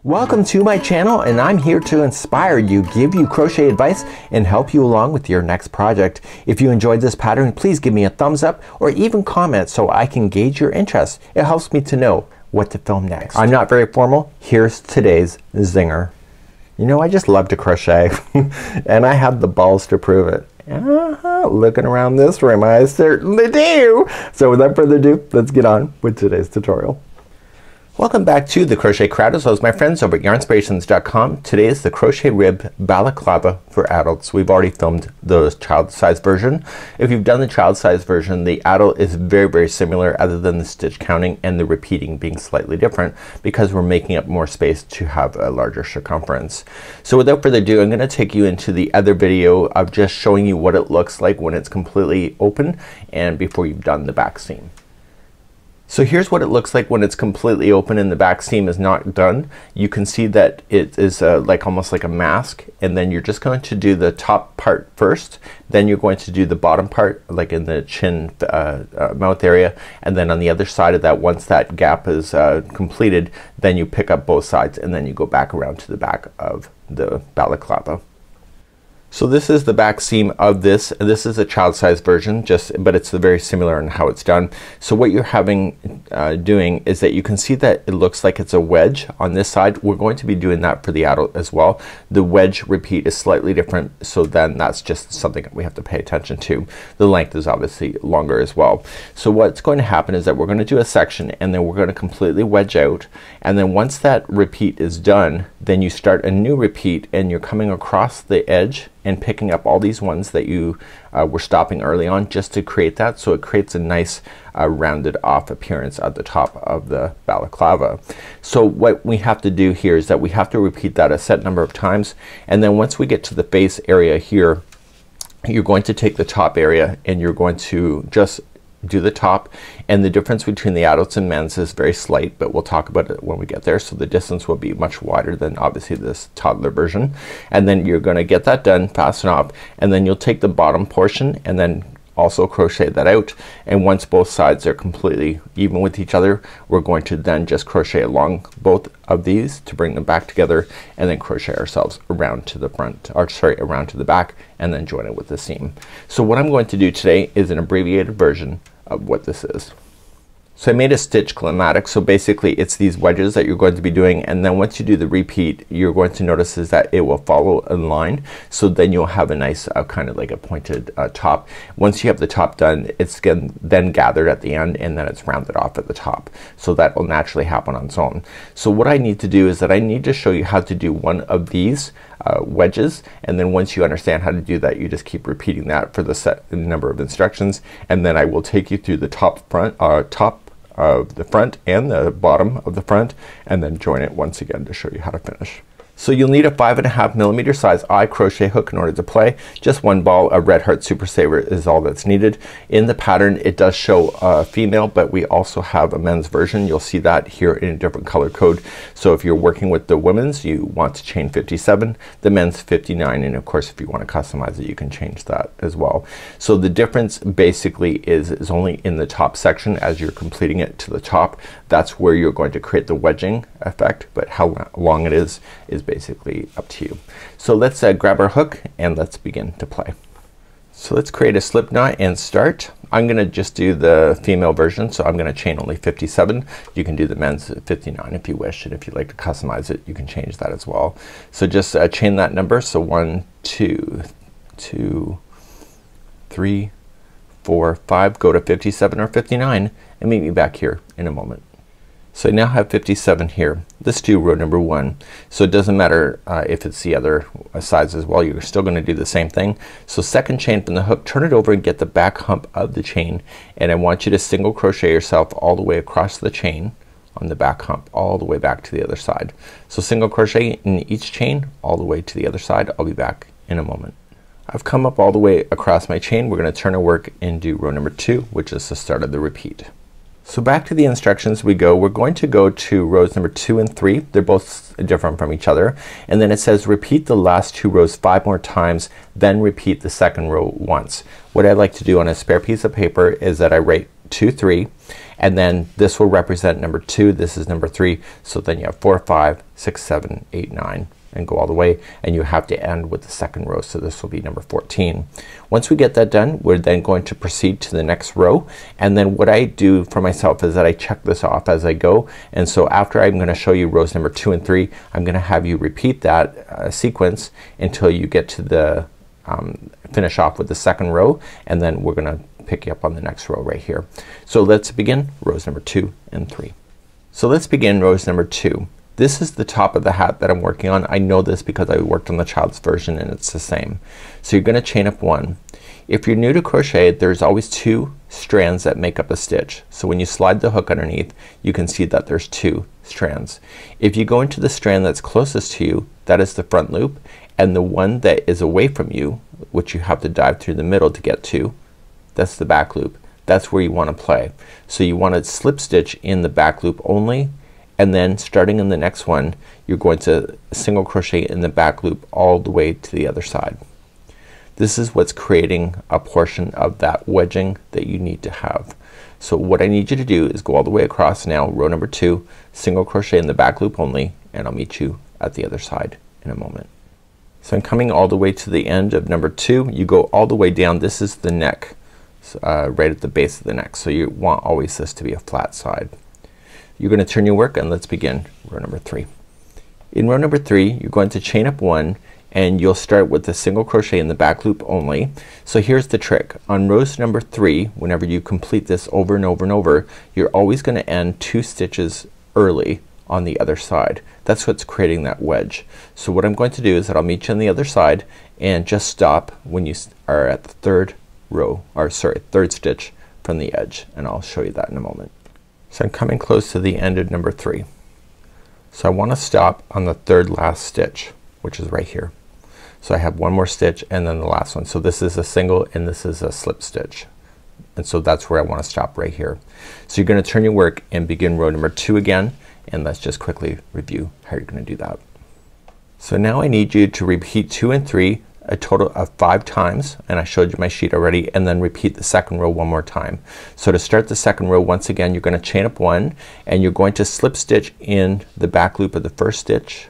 Welcome to my channel, and I'm here to inspire you, give you crochet advice, and help you along with your next project. If you enjoyed this pattern, please give me a thumbs up or even comment so I can gauge your interest. It helps me to know what to film next. I'm not very formal. Here's today's zinger. You know, I just love to crochet and I have the balls to prove it. Looking around this room, I certainly do. So without further ado, let's get on with today's tutorial. Welcome back to the Crochet Crowd, as well as my friends over at yarnspirations.com. Today is the crochet rib balaclava for adults. We've already filmed the child size version. If you've done the child size version, the adult is very similar, other than the stitch counting and the repeating being slightly different because we're making up more space to have a larger circumference. So without further ado, I'm going to take you into the other video of just showing you what it looks like when it's completely open and before you've done the back seam. So here's what it looks like when it's completely open and the back seam is not done. You can see that it is like almost like a mask, and then you're just going to do the top part first, then you're going to do the bottom part like in the chin mouth area, and then on the other side of that, once that gap is completed, then you pick up both sides and then you go back around to the back of the balaclava. So this is the back seam of this. This is a child size version, but it's very similar in how it's done. So what you're doing is that you can see that it looks like it's a wedge on this side. We're going to be doing that for the adult as well. The wedge repeat is slightly different, so then that's just something that we have to pay attention to. The length is obviously longer as well. So what's going to happen is that we're going to do a section and then we're going to completely wedge out, and then once that repeat is done, then you start a new repeat and you're coming across the edge and picking up all these ones that you were stopping early on, just to create that, so it creates a nice rounded off appearance at the top of the balaclava. So what we have to do here is that we have to repeat that a set number of times, and then once we get to the face area here, you're going to take the top area and you're going to just do the top, and the difference between the adults and men's is very slight, but we'll talk about it when we get there. So the distance will be much wider than obviously this toddler version, and then you're gonna get that done, fasten off, and then you'll take the bottom portion and then also crochet that out, and once both sides are completely even with each other, we're going to then just crochet along both of these to bring them back together, and then crochet ourselves around to the front, or sorry, around to the back, and then join it with the seam. So what I'm going to do today is an abbreviated version of what this is. So I made a stitch Schematic. So basically it's these wedges that you're going to be doing, and then once you do the repeat, you're going to notice is that it will follow a line, so then you'll have a nice kind of like a pointed top. Once you have the top done, it's then gathered at the end, and then it's rounded off at the top. So that will naturally happen on its own. So what I need to do is that I need to show you how to do one of these wedges, and then once you understand how to do that, you just keep repeating that for the set number of instructions, and then I will take you through the top of the front and the bottom of the front, and then join it once again to show you how to finish. So you'll need a 5.5mm size eye crochet hook in order to play. Just one ball of Red Heart Super Saver is all that's needed. In the pattern it does show female, but we also have a men's version. You'll see that here in a different color code. So if you're working with the women's, you want to chain 57, the men's 59, and of course if you want to customize it, you can change that as well. So the difference basically is only in the top section. As you're completing it to the top, that's where you're going to create the wedging effect, but how long it is basically up to you. So let's grab our hook and let's begin to play. So let's create a slip knot and start. I'm gonna just do the female version, so I'm gonna chain only 57. You can do the men's 59 if you wish, and if you'd like to customize it, you can change that as well. So just chain that number. So 1 2 2 3 4 5, go to 57 or 59 and meet me back here in a moment. So I now have 57 here. Let's do row number 1. So it doesn't matter if it's the other sides as well, you're still gonna do the same thing. So second chain from the hook, turn it over and get the back hump of the chain, and I want you to single crochet yourself all the way across the chain on the back hump, all the way back to the other side. So single crochet in each chain all the way to the other side. I'll be back in a moment. I've come up all the way across my chain. We're gonna turn our work and do row number 2, which is the start of the repeat. So back to the instructions we go. We're going to go to rows number 2 and 3. They're both different from each other, and then it says repeat the last 2 rows 5 more times, then repeat the second row once. What I like to do on a spare piece of paper is that I write 2 3, and then this will represent number 2, this is number 3, so then you have 4, 5, 6, 7, 8, 9 and go all the way, and you have to end with the second row, so this will be number 14. Once we get that done, we're then going to proceed to the next row, and then what I do for myself is that I check this off as I go, and so after I'm gonna show you rows number 2 and 3, I'm gonna have you repeat that sequence until you get to the finish off with the second row, and then we're gonna pick you up on the next row right here. So let's begin rows number 2 and 3. So let's begin rows number 2. This is the top of the hat that I'm working on. I know this because I worked on the child's version and it's the same. So you're gonna chain up 1. If you're new to crochet, there's always 2 strands that make up a stitch. So when you slide the hook underneath, you can see that there's 2 strands. If you go into the strand that's closest to you, that is the front loop, and the one that is away from you, which you have to dive through the middle to get to, that's the back loop. That's where you want to play. So you want to slip stitch in the back loop only, and then starting in the next one you're going to single crochet in the back loop all the way to the other side. This is what's creating a portion of that wedging that you need to have. So what I need you to do is go all the way across now, row number 2, single crochet in the back loop only, and I'll meet you at the other side in a moment. So I'm coming all the way to the end of number 2. You go all the way down. This is the neck, right at the base of the neck, so you want always this to be a flat side. You're gonna turn your work and let's begin row number 3. In row number 3 you're going to chain up 1, and you'll start with the single crochet in the back loop only. So here's the trick. On rows number 3, whenever you complete this over and over and over, you're always gonna end 2 stitches early on the other side. That's what's creating that wedge. So what I'm going to do is that I'll meet you on the other side and just stop when you are at the third row, or sorry, third stitch from the edge, and I'll show you that in a moment. So I'm coming close to the end of number 3. So I want to stop on the third last stitch, which is right here. So I have one more stitch and then the last one. So this is a single and this is a slip stitch, and so that's where I want to stop right here. So you're gonna turn your work and begin row number 2 again, and let's just quickly review how you're gonna do that. So now I need you to repeat 2 and 3 a total of 5 times, and I showed you my sheet already, and then repeat the second row one more time. So to start the second row, once again you're gonna chain up 1, and you're going to slip stitch in the back loop of the first stitch,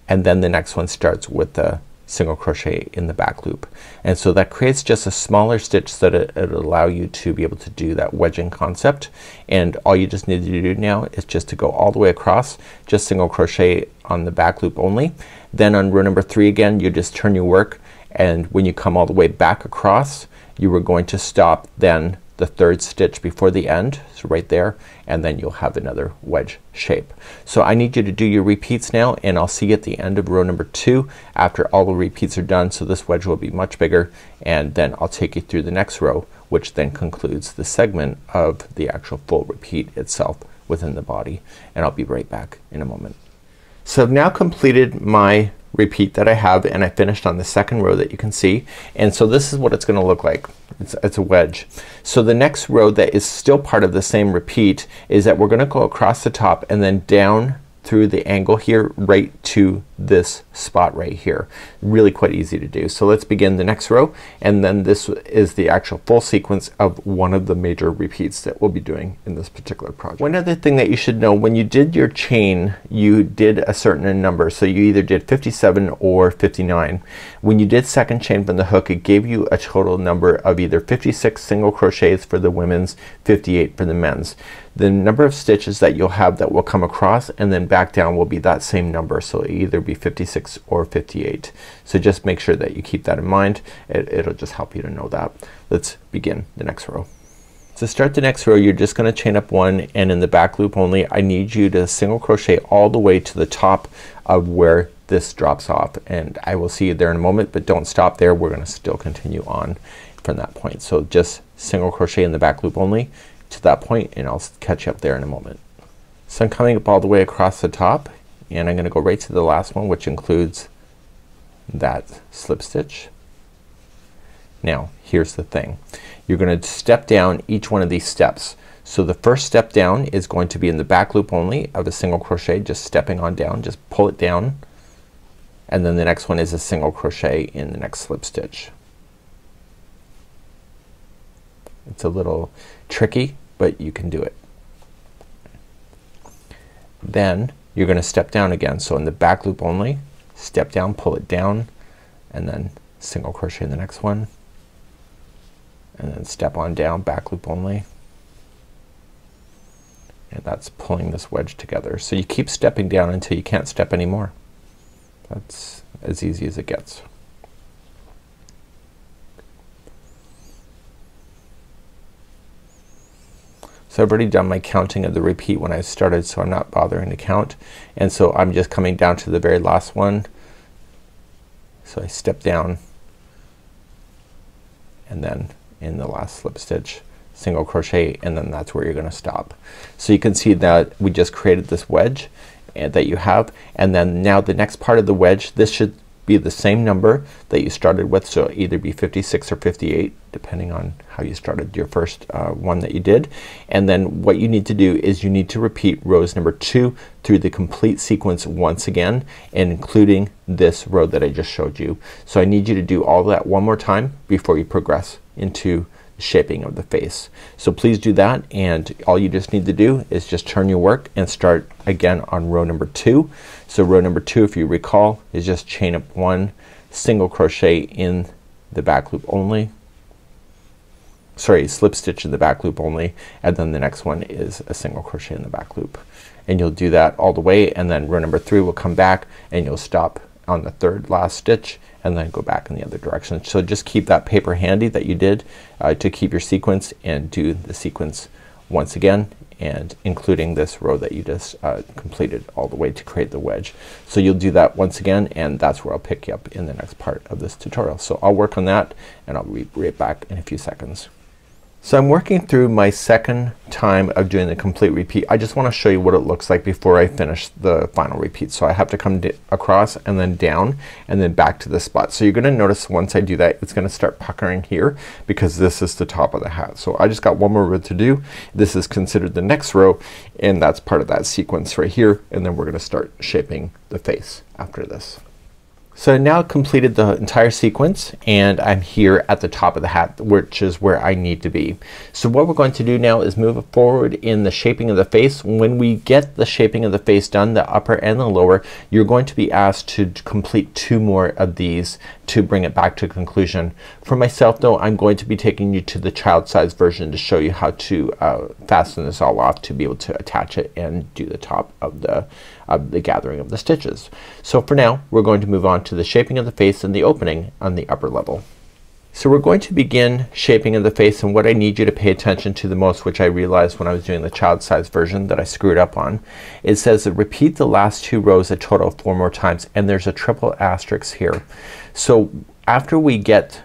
and then the next one starts with the single crochet in the back loop, and so that creates just a smaller stitch so that it'll allow you to be able to do that wedging concept. And all you just need to do now is just to go all the way across, just single crochet on the back loop only. Then on row number 3 again you just turn your work, and when you come all the way back across you are going to stop then the third stitch before the end, so right there, and then you'll have another wedge shape. So I need you to do your repeats now, and I'll see you at the end of row number 2 after all the repeats are done. So this wedge will be much bigger, and then I'll take you through the next row, which then concludes the segment of the actual full repeat itself within the body, and I'll be right back in a moment. So I've now completed my repeat that I have, and I finished on the second row that you can see, and so this is what it's gonna look like. It's a wedge. So the next row that is still part of the same repeat is that we're gonna go across the top and then down through the angle here right to this spot right here. Really quite easy to do. So let's begin the next row, and then this is the actual full sequence of one of the major repeats that we'll be doing in this particular project. One other thing that you should know, when you did your chain you did a certain number, so you either did 57 or 59. When you did second chain from the hook it gave you a total number of either 56 single crochets for the women's, 58 for the men's. The number of stitches that you'll have that will come across and then back down will be that same number, so it'll either be 56 or 58. So just make sure that you keep that in mind. It'll just help you to know that. Let's begin the next row. To start the next row you're just gonna chain up 1, and in the back loop only I need you to single crochet all the way to the top of where this drops off, and I will see you there in a moment, but don't stop there. We're gonna still continue on from that point. So just single crochet in the back loop only to that point, and I'll catch you up there in a moment. So I'm coming up all the way across the top, and I'm gonna go right to the last one, which includes that slip stitch. Now here's the thing. You're gonna step down each one of these steps. So the first step down is going to be in the back loop only of a single crochet, just stepping on down, just pull it down, and then the next one is a single crochet in the next slip stitch. It's a little tricky but you can do it. Then you're gonna step down again. So in the back loop only, step down, pull it down, and then single crochet in the next one, and then step on down, back loop only, and that's pulling this wedge together. So you keep stepping down until you can't step anymore. That's as easy as it gets. So I've already done my counting of the repeat when I started, so I'm not bothering to count, and so I'm just coming down to the very last one. So I step down, and then in the last slip stitch single crochet, and then that's where you're gonna stop. So you can see that we just created this wedge that you have, and then now the next part of the wedge, this should be the same number that you started with, so either be 56 or 58 depending on how you started your first one that you did. And then what you need to do is you need to repeat rows number 2 through the complete sequence once again, and including this row that I just showed you. So I need you to do all that one more time before you progress into the shaping of the face. So please do that, and all you just need to do is just turn your work and start again on row number 2. So row number 2, if you recall, is just chain up 1, single crochet in the back loop only, sorry, slip stitch in the back loop only, and then the next one is a single crochet in the back loop, and you'll do that all the way, and then row number 3 will come back and you'll stop on the third last stitch and then go back in the other direction. So just keep that paper handy that you did to keep your sequence, and do the sequence once again, and including this row that you just completed all the way to create the wedge. So you'll do that once again, and that's where I'll pick you up in the next part of this tutorial. So I'll work on that and I'll be right back in a few seconds. So I'm working through my second time of doing the complete repeat. I just want to show you what it looks like before I finish the final repeat. So I have to come across and then down and then back to the spot. So you're gonna notice once I do that, it's gonna start puckering here because this is the top of the hat. So I just got one more row to do. This is considered the next row, and that's part of that sequence right here, and then we're gonna start shaping the face after this. So I now completed the entire sequence, and I'm here at the top of the hat, which is where I need to be. So what we're going to do now is move forward in the shaping of the face. When we get the shaping of the face done, the upper and the lower, you're going to be asked to complete 2 more of these to bring it back to conclusion. For myself though, I'm going to be taking you to the child size version to show you how to fasten this all off to be able to attach it and do the top of the gathering of the stitches. So for now we're going to move on to the shaping of the face and the opening on the upper level. So we're going to begin shaping of the face, and what I need you to pay attention to the most, which I realized when I was doing the child size version that I screwed up on, it says that repeat the last 2 rows a total of 4 more times, and there's a triple asterisk here. So after we get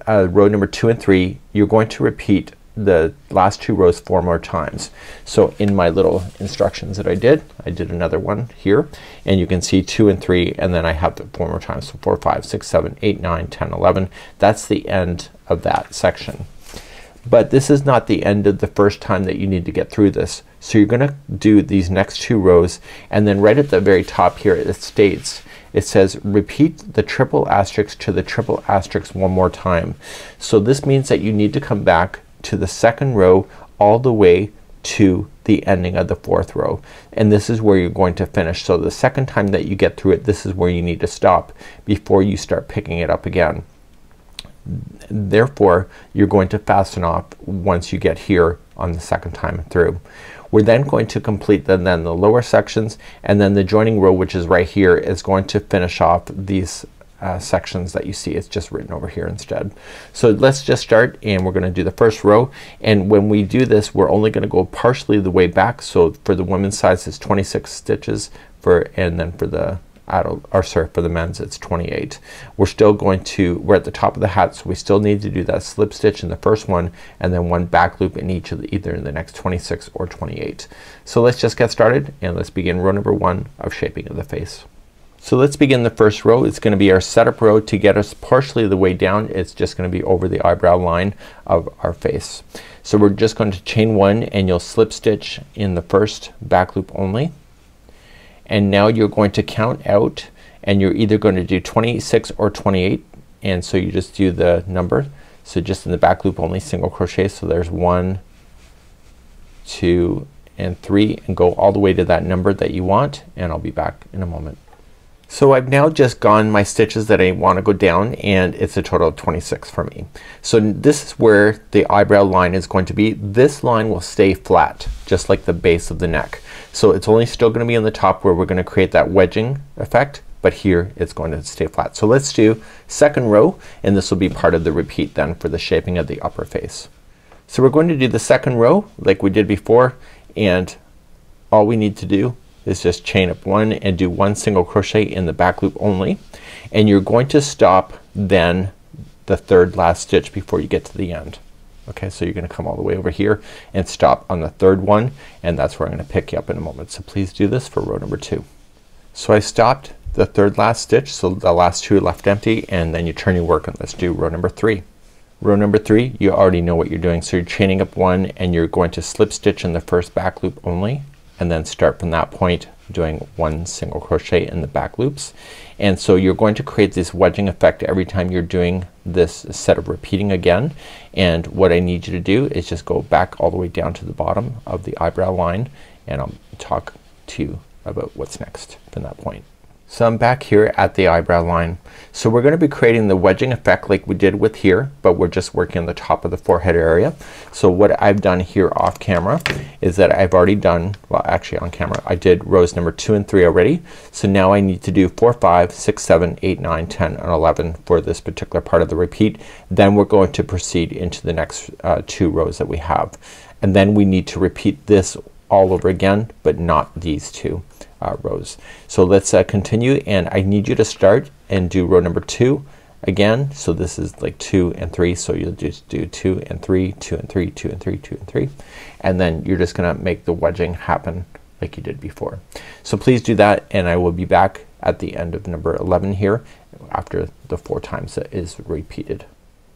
row number 2 and 3, you're going to repeat the last 2 rows 4 more times. So in my little instructions that I did another one here, and you can see 2 and 3, and then I have the 4 more times. So 4, 5, 6, 7, 8, 9, 10, 11. That's the end of that section. But this is not the end of the first time that you need to get through this. So you're gonna do these next 2 rows, and then right at the very top here it states, it says repeat the triple asterisk to the triple asterisk 1 more time. So this means that you need to come back to the second row all the way to the ending of the 4th row, and this is where you're going to finish. So the second time that you get through it, this is where you need to stop before you start picking it up again. Therefore you're going to fasten off once you get here on the second time through. We're then going to complete then the lower sections, and then the joining row, which is right here, is going to finish off these sections that you see. It's just written over here instead. So let's just start, and we're gonna do the first row, and when we do this we're only gonna go partially the way back. So for the women's size it's 26 stitches and then for the adult, or sorry, for the men's it's 28. We're still going to, we're at the top of the hat, so we still need to do that slip stitch in the first one, and then 1 back loop in each of the, either in the next 26 or 28. So let's just get started, and let's begin row number 1 of shaping of the face. So let's begin the first row. It's gonna be our setup row to get us partially the way down. It's just gonna be over the eyebrow line of our face. So we're just going to chain 1, and you'll slip stitch in the first back loop only, and now you're going to count out, and you're either going to do 26 or 28, and so you just do the number. So just in the back loop only single crochet. So there's 1, 2 and 3 and go all the way to that number that you want, and I'll be back in a moment. So I've now just gone my stitches that I want to go down, and it's a total of 26 for me. So this is where the eyebrow line is going to be. This line will stay flat just like the base of the neck. So it's only still gonna be on the top where we're gonna create that wedging effect, but here it's going to stay flat. So let's do second row, and this will be part of the repeat then for the shaping of the upper face. So we're going to do the second row like we did before, and all we need to do is just chain up 1 and do 1 single crochet in the back loop only, and you're going to stop then the third last stitch before you get to the end. Okay, so you're gonna come all the way over here and stop on the third one, and that's where I'm gonna pick you up in a moment. So please do this for row number 2. So I stopped the third last stitch, so the last 2 are left empty, and then you turn your work and let's do row number 3. Row number 3, you already know what you're doing. So you're chaining up 1 and you're going to slip stitch in the first back loop only, and then start from that point doing 1 single crochet in the back loops. And so you're going to create this wedging effect every time you're doing this set of repeating again, and what I need you to do is just go back all the way down to the bottom of the eyebrow line, and I'll talk to you about what's next from that point. So I'm back here at the eyebrow line. So we're gonna be creating the wedging effect like we did with here, but we're just working on the top of the forehead area. So what I've done here off camera is that I've already done, well actually on camera, I did rows number 2 and 3 already. So now I need to do 4, 5, 6, 7, 8, 9, 10 and 11 for this particular part of the repeat. Then we're going to proceed into the next 2 rows that we have. And then we need to repeat this all over again, but not these 2 rows. So let's continue, and I need you to start and do row number 2 again. So this is like 2 and 3, so you'll just do 2 and 3, 2 and 3, 2 and 3, 2 and 3, and then you're just gonna make the wedging happen like you did before. So please do that, and I will be back at the end of number 11 here after the 4 times that is repeated.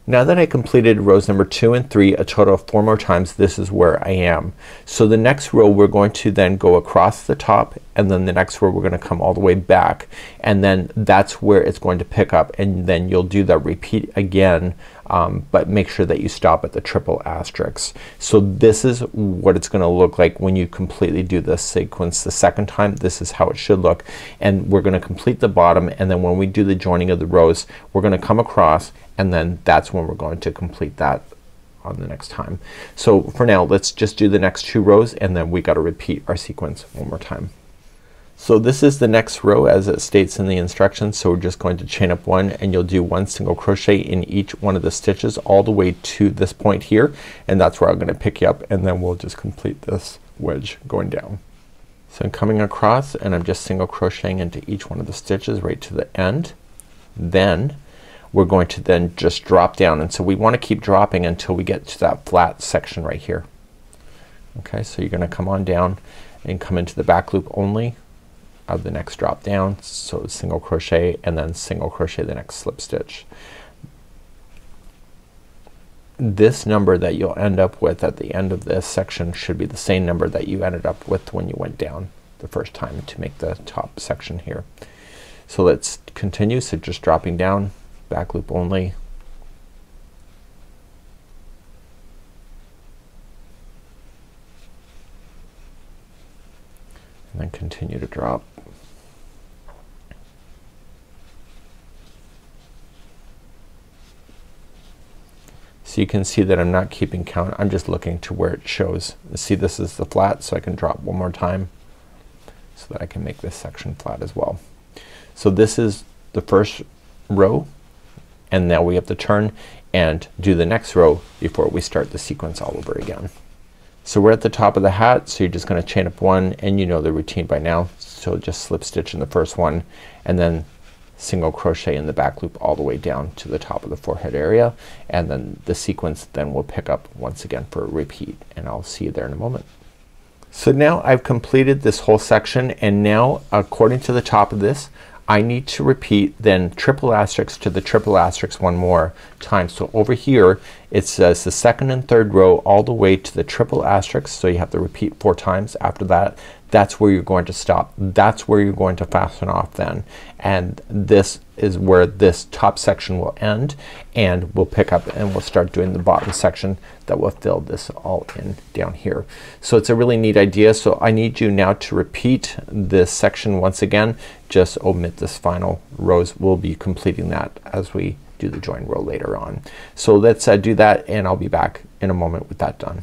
Now that I completed rows number 2 and 3 a total of 4 more times, this is where I am. So the next row we're going to then go across the top, and then the next row we're gonna come all the way back, and then that's where it's going to pick up, and then you'll do that repeat again, but make sure that you stop at the triple asterisk. So this is what it's gonna look like when you completely do this sequence the second time. This is how it should look, and we're gonna complete the bottom, and then when we do the joining of the rows we're gonna come across, and then that's when we're going to complete that on the next time. So for now let's just do the next 2 rows, and then we gotta repeat our sequence one more time. So this is the next row as it states in the instructions. So we're just going to chain up 1, and you'll do 1 single crochet in each one of the stitches all the way to this point here, and that's where I'm gonna pick you up, and then we'll just complete this wedge going down. So I'm coming across, and I'm just single crocheting into each one of the stitches right to the end. Then we're going to then just drop down, and so we want to keep dropping until we get to that flat section right here. Okay, so you're gonna come on down and come into the back loop only of the next drop down. So single crochet and then single crochet the next slip stitch. This number that you'll end up with at the end of this section should be the same number that you ended up with when you went down the first time to make the top section here. So let's continue. So just dropping down, back loop only, and then continue to drop. So you can see that I'm not keeping count. I'm just looking to where it shows. See, this is the flat, so I can drop one more time so that I can make this section flat as well. So this is the first row, and now we have to turn and do the next row before we start the sequence all over again. So we're at the top of the hat, so you're just gonna chain up 1, and you know the routine by now. So just slip stitch in the first one, and then single crochet in the back loop all the way down to the top of the forehead area, and then the sequence then will pick up once again for a repeat, and I'll see you there in a moment. So now I've completed this whole section, and now according to the top of this I need to repeat then triple asterisk to the triple asterisk one more time. So over here it says the second and third row all the way to the triple asterisk, so you have to repeat 4 times after that. that's where you're going to stop. That's where you're going to fasten off then, and this is where this top section will end, and we'll pick up and we'll start doing the bottom section that will fill this all in down here. So it's a really neat idea. So I need you now to repeat this section once again. Just omit this final rows. We'll be completing that as we do the join row later on. So let's do that, and I'll be back in a moment with that done.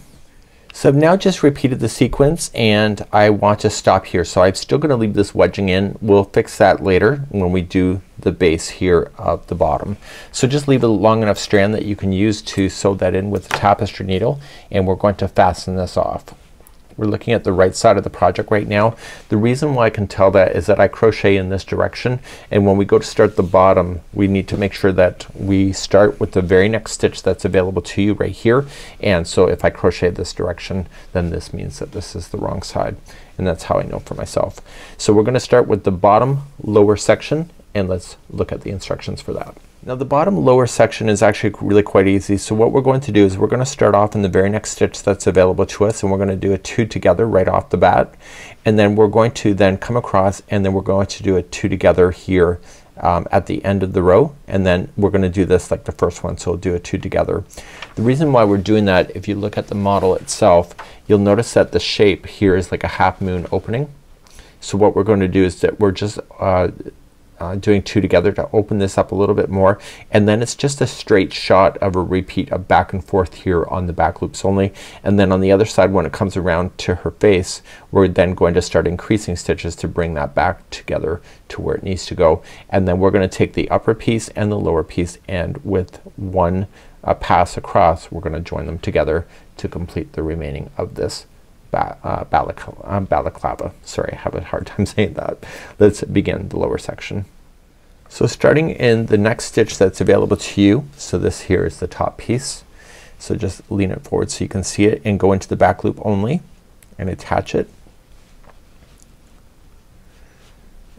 So I've now just repeated the sequence, and I want to stop here. So I'm still gonna leave this wedging in. We'll fix that later when we do the base here of the bottom. So just leave a long enough strand that you can use to sew that in with the tapestry needle, and we're going to fasten this off. We're looking at the right side of the project right now. The reason why I can tell that is that I crochet in this direction, and when we go to start the bottom we need to make sure that we start with the very next stitch that's available to you right here. And so if I crochet this direction, then this means that this is the wrong side, and that's how I know for myself. So we're gonna start with the bottom lower section, and let's look at the instructions for that. Now the bottom lower section is actually really quite easy. So what we're going to do is we're gonna start off in the very next stitch that's available to us, and we're gonna do a 2 together right off the bat, and then we're going to then come across, and then we're going to do a 2 together here at the end of the row, and then we're gonna do this like the first one. So we'll do a 2 together. The reason why we're doing that, if you look at the model itself, you'll notice that the shape here is like a half moon opening. So what we're going to do is that we're just doing 2 together to open this up a little bit more, and then it's just a straight shot of a repeat of back and forth here on the back loops only. And then on the other side, when it comes around to her face, we're then going to start increasing stitches to bring that back together to where it needs to go. And then we're gonna take the upper piece and the lower piece, and with one pass across we're gonna join them together to complete the remaining of this balaclava. Sorry, I have a hard time saying that. Let's begin the lower section. So starting in the next stitch that's available to you, so this here is the top piece. So just lean it forward so you can see it, and go into the back loop only and attach it,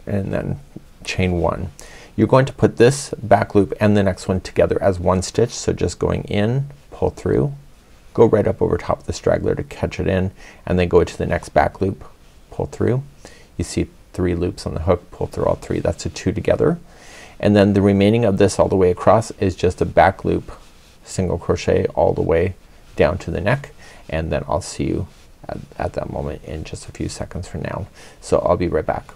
and then chain 1. You're going to put this back loop and the next one together as one stitch. So just going in, pull through, go right up over top of the straggler to catch it in, and then go to the next back loop, pull through. You see 3 loops on the hook, pull through all 3. That's a 2 together. And then the remaining of this all the way across is just a back loop, single crochet all the way down to the neck, and then I'll see you at that moment in just a few seconds from now. So I'll be right back.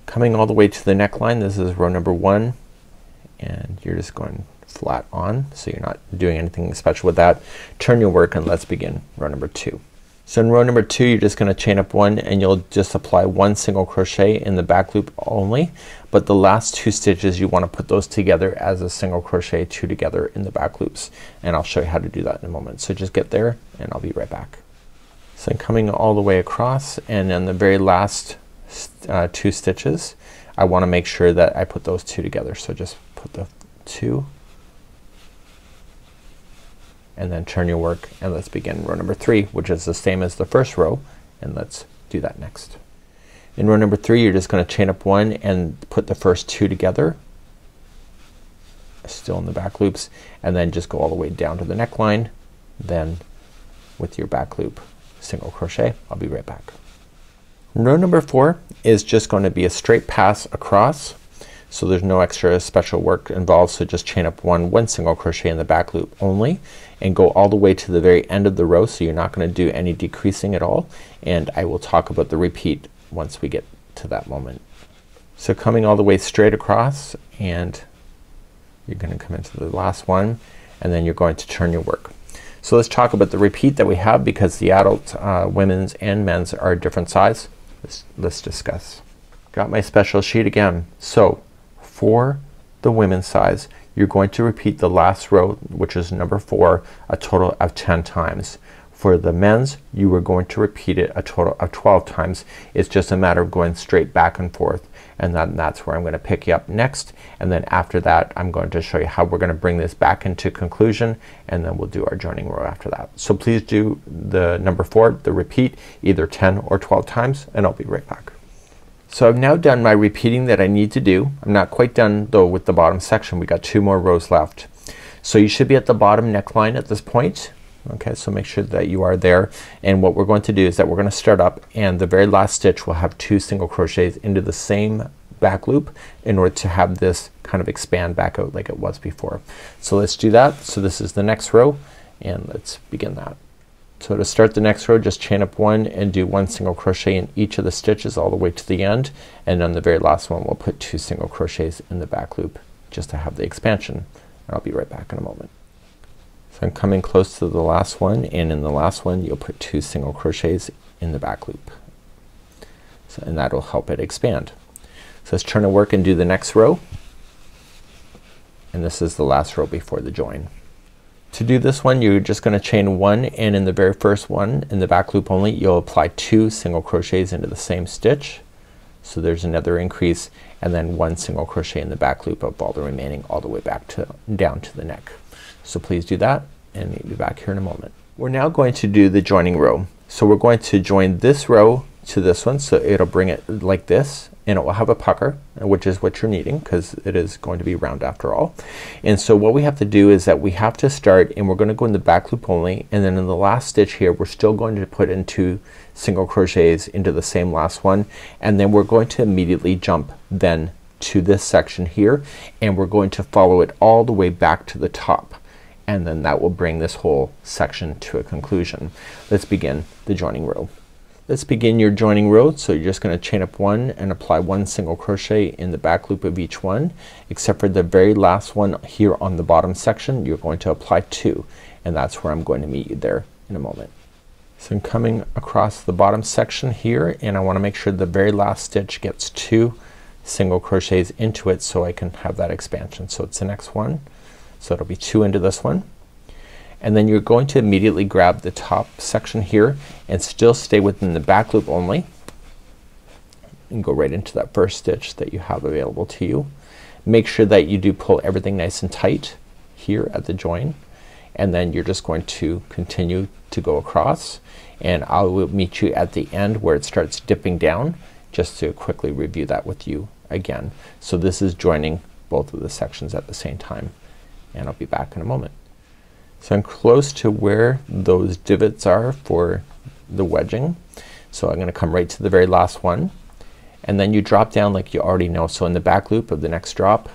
Coming all the way to the neckline, this is row number 1, and you're just going flat on, so you're not doing anything special with that. Turn your work, and let's begin row number 2. So in row number 2 you're just gonna chain up 1, and you'll just apply 1 single crochet in the back loop only, but the last 2 stitches you want to put those together as a single crochet 2 together in the back loops, and I'll show you how to do that in a moment. So just get there and I'll be right back. So I'm coming all the way across, and in the very last 2 stitches I want to make sure that I put those 2 together. So just put the 2 and then turn your work, and let's begin row number 3, which is the same as the first row, and let's do that next. In row number 3 you're just gonna chain up 1 and put the first 2 together, still in the back loops, and then just go all the way down to the neckline, then with your back loop single crochet. I'll be right back. Row number 4 is just going to be a straight pass across, so there's no extra special work involved. So just chain up 1 single crochet in the back loop only, and go all the way to the very end of the row, so you're not gonna do any decreasing at all, and I will talk about the repeat once we get to that moment. So coming all the way straight across, and you're gonna come into the last one, and then you're going to turn your work. So let's talk about the repeat that we have, because the adult women's and men's are a different size. Let's discuss. Got my special sheet again. So for the women's size you're going to repeat the last row, which is number 4, a total of 10 times. For the men's you are going to repeat it a total of 12 times. It's just a matter of going straight back and forth, and then that's where I'm gonna pick you up next, and then after that I'm going to show you how we're gonna bring this back into conclusion, and then we'll do our joining row after that. So please do the number 4, the repeat, either 10 or 12 times, and I'll be right back. So I've now done my repeating that I need to do. I'm not quite done though with the bottom section. We got 2 more rows left. So you should be at the bottom neckline at this point, Okay, so make sure that you are there, and what we're going to do is that we're going to start up, and the very last stitch will have 2 single crochets into the same back loop in order to have this kind of expand back out like it was before. So let's do that. So this is the next row, and let's begin that. So to start the next row, just chain up 1 and do 1 single crochet in each of the stitches all the way to the end, and on the very last one we'll put 2 single crochets in the back loop just to have the expansion. I'll be right back in a moment. So I'm coming close to the last one, and in the last one you'll put 2 single crochets in the back loop. So, and that will help it expand. So let's turn to work and do the next row, and this is the last row before the join. To do this one you're just gonna chain 1, and in the very first one in the back loop only you'll apply 2 single crochets into the same stitch. So there's another increase, and then 1 single crochet in the back loop of all the remaining all the way back to down to the neck. So please do that, and we'll be back here in a moment. We're now going to do the joining row. So we're going to join this row to this one, so it'll bring it like this, and it will have a pucker, which is what you're needing because it is going to be round after all. And so what we have to do is that we have to start, and we're gonna go in the back loop only, and then in the last stitch here we're still going to put in 2 single crochets into the same last one, and then we're going to immediately jump then to this section here, and we're going to follow it all the way back to the top, and then that will bring this whole section to a conclusion. Let's begin the joining row. Let's begin your joining row. So you're just gonna chain up 1 and apply 1 single crochet in the back loop of each one, except for the very last one here on the bottom section you're going to apply 2, and that's where I'm going to meet you there in a moment. So I'm coming across the bottom section here, and I wanna make sure the very last stitch gets 2 single crochets into it so I can have that expansion. So it's the next one, so it'll be 2 into this one, and then you're going to immediately grab the top section here and still stay within the back loop only, and go right into that first stitch that you have available to you. Make sure that you do pull everything nice and tight here at the join, and then you're just going to continue to go across, and I will meet you at the end where it starts dipping down, just to quickly review that with you again. So this is joining both of the sections at the same time, and I'll be back in a moment. So I'm close to where those divots are for the wedging, so I'm gonna come right to the very last one, and then you drop down like you already know. So in the back loop of the next drop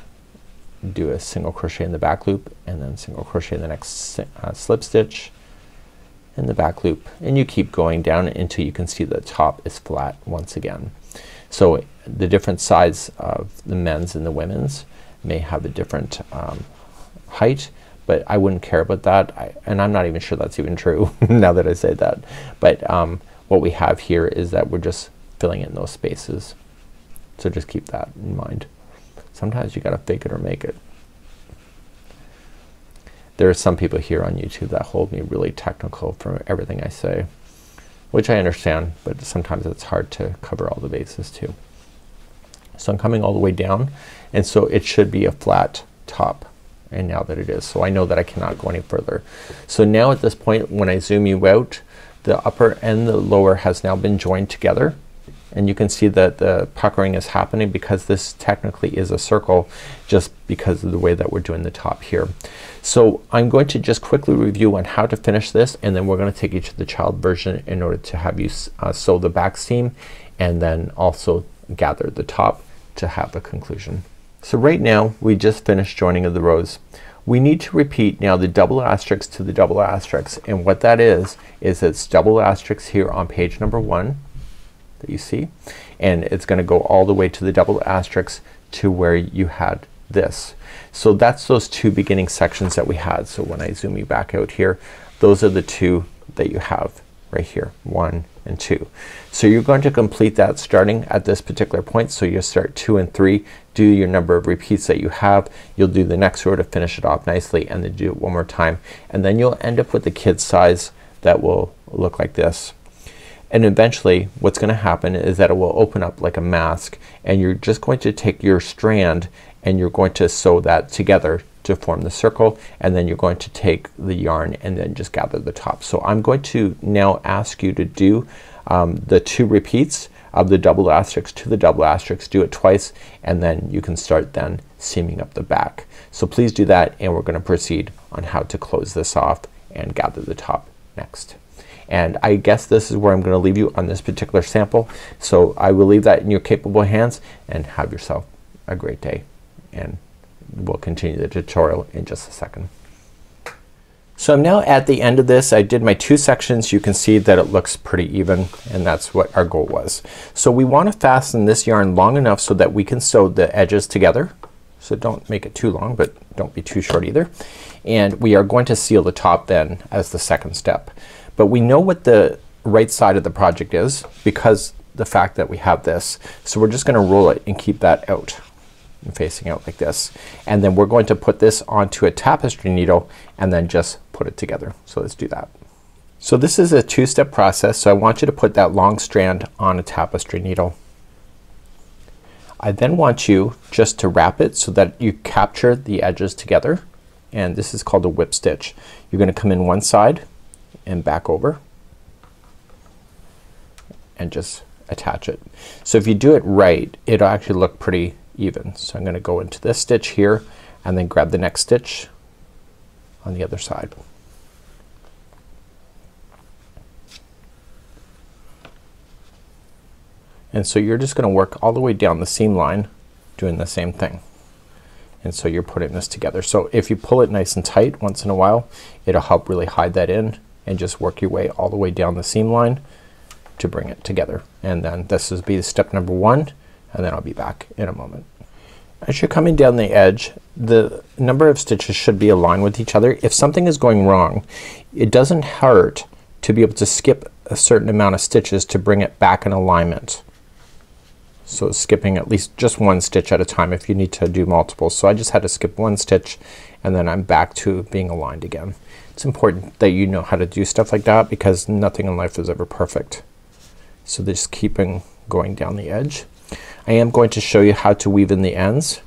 do a single crochet in the back loop, and then single crochet in the next slip stitch in the back loop, and you keep going down until you can see the top is flat once again. So the different sides of the men's and the women's may have a different height, but I wouldn't care about that. And I'm not even sure that's even true now that I say that. But what we have here is that we're just filling in those spaces. So just keep that in mind. Sometimes you gotta fake it or make it. There are some people here on YouTube that hold me really technical for everything I say, which I understand, but sometimes it's hard to cover all the bases too. So I'm coming all the way down, and so it should be a flat top, and now that it is, so I know that I cannot go any further. So now at this point when I zoom you out, the upper and the lower has now been joined together, and you can see that the puckering is happening because this technically is a circle just because of the way that we're doing the top here. So I'm going to just quickly review on how to finish this, and then we're gonna take each of the child version in order to have you sew the back seam and then also gather the top to have a conclusion. So right now we just finished joining of the rows. We need to repeat now the double asterisk to the double asterisk, and what that is it's double asterisk here on page number 1 that you see, and it's gonna go all the way to the double asterisk to where you had this. So that's those 2 beginning sections that we had. So when I zoom you back out here, those are the 2 that you have right here, 1 and 2. So you're going to complete that starting at this particular point. So you'll start 2 and 3, do your number of repeats that you have, you'll do the next row to finish it off nicely, and then do it one more time, and then you'll end up with a kid size that will look like this. And eventually what's gonna happen is that it will open up like a mask, and you're just going to take your strand and you're going to sew that together to form the circle, and then you're going to take the yarn and then just gather the top. So I'm going to now ask you to do the 2 repeats of the double asterisk to the double asterisk. Do it twice, and then you can start then seaming up the back. So please do that, and we're gonna proceed on how to close this off and gather the top next. And I guess this is where I'm gonna leave you on this particular sample. So I will leave that in your capable hands, and have yourself a great day, and we'll continue the tutorial in just a second. So I'm now at the end of this. I did my 2 sections. You can see that it looks pretty even, and that's what our goal was. So we want to fasten this yarn long enough so that we can sew the edges together. So don't make it too long, but don't be too short either. And we are going to seal the top then as the second step. But we know what the right side of the project is because the fact that we have this. So we're just gonna roll it and keep that out and facing out like this. And then we're going to put this onto a tapestry needle and then just put it together. So let's do that. So this is a 2-step process. So I want you to put that long strand on a tapestry needle. I then want you just to wrap it so that you capture the edges together, and this is called a whip stitch. You're gonna come in one side and back over and just attach it. So if you do it right, it'll actually look pretty even. So I'm gonna go into this stitch here and then grab the next stitch on the other side. And so you're just gonna work all the way down the seam line doing the same thing. And so you're putting this together. So if you pull it nice and tight once in a while, it'll help really hide that in, and just work your way all the way down the seam line to bring it together. And then this will be step number 1, and then I'll be back in a moment. As you're coming down the edge, the number of stitches should be aligned with each other. If something is going wrong, it doesn't hurt to be able to skip a certain amount of stitches to bring it back in alignment. So skipping at least just 1 stitch at a time if you need to do multiple. So I just had to skip 1 stitch and then I'm back to being aligned again. It's important that you know how to do stuff like that because nothing in life is ever perfect. So just keeping going down the edge. I am going to show you how to weave in the ends,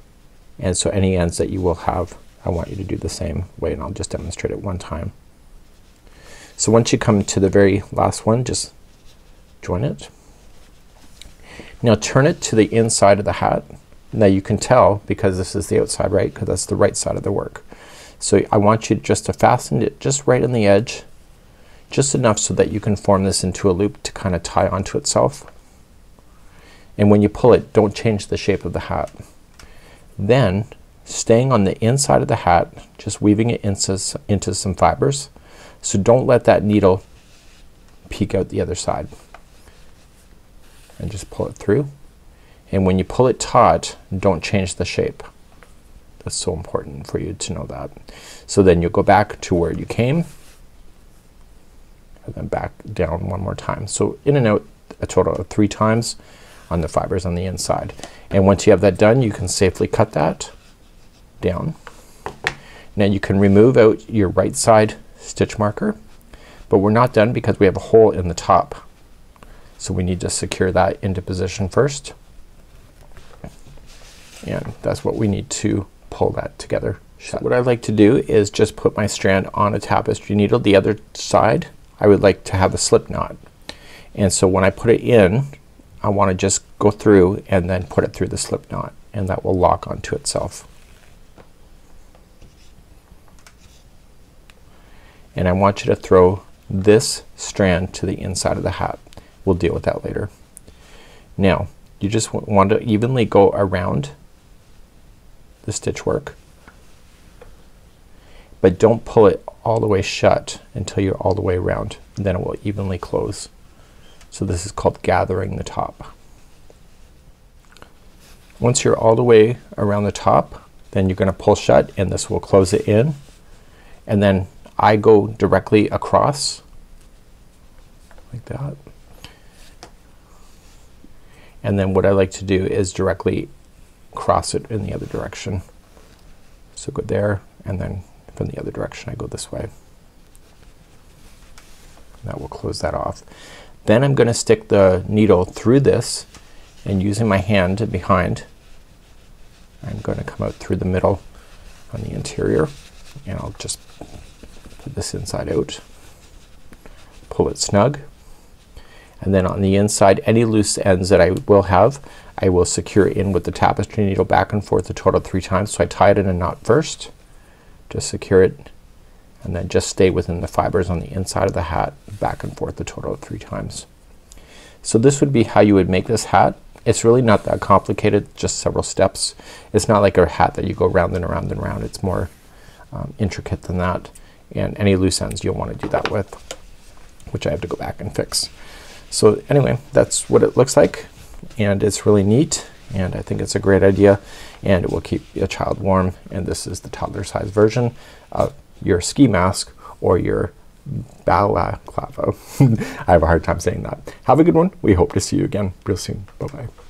and so any ends that you will have, I want you to do the same way, and I'll just demonstrate it one time. So once you come to the very last one, just join it. Now turn it to the inside of the hat. Now you can tell because this is the outside, right? Because that's the right side of the work. So I want you just to fasten it just right on the edge, just enough so that you can form this into a loop to kind of tie onto itself. And when you pull it, don't change the shape of the hat. Then staying on the inside of the hat, just weaving it into some fibers. So don't let that needle peek out the other side. And just pull it through. And when you pull it taut, don't change the shape. That's so important for you to know that. So then you'll go back to where you came and then back down one more time. So in and out a total of 3 times on the fibers on the inside. And once you have that done, you can safely cut that down. Now you can remove out your right side stitch marker, but we're not done because we have a hole in the top. So we need to secure that into position first. And that's what we need to pull that together. So what I like to do is just put my strand on a tapestry needle. The other side I would like to have a slip knot. And so when I put it in, I want to just go through and then put it through the slip knot, and that will lock onto itself. And I want you to throw this strand to the inside of the hat. We'll deal with that later. Now you just want to evenly go around the stitch work, but don't pull it all the way shut until you're all the way around. Then it will evenly close. So this is called gathering the top. Once you're all the way around the top, then you're gonna pull shut and this will close it in. And then I go directly across like that. And then what I like to do is directly cross it in the other direction. So go there, and then from the other direction I go this way. That will close that off. Then I'm gonna stick the needle through this, and using my hand behind, I'm gonna come out through the middle on the interior, and I'll just put this inside out, pull it snug, and then on the inside any loose ends that I will have, I will secure in with the tapestry needle back and forth a total of 3 times. So I tie it in a knot first, just secure it, and then just stay within the fibers on the inside of the hat, back and forth a total of 3 times. So this would be how you would make this hat. It's really not that complicated, just several steps. It's not like a hat that you go round and around and around. It's more intricate than that, and any loose ends you'll want to do that with, which I have to go back and fix. So anyway, that's what it looks like, and it's really neat, and I think it's a great idea, and it will keep a child warm. And this is the toddler size version of your ski mask or your balaclava. I have a hard time saying that. Have a good one. We hope to see you again real soon. Bye bye.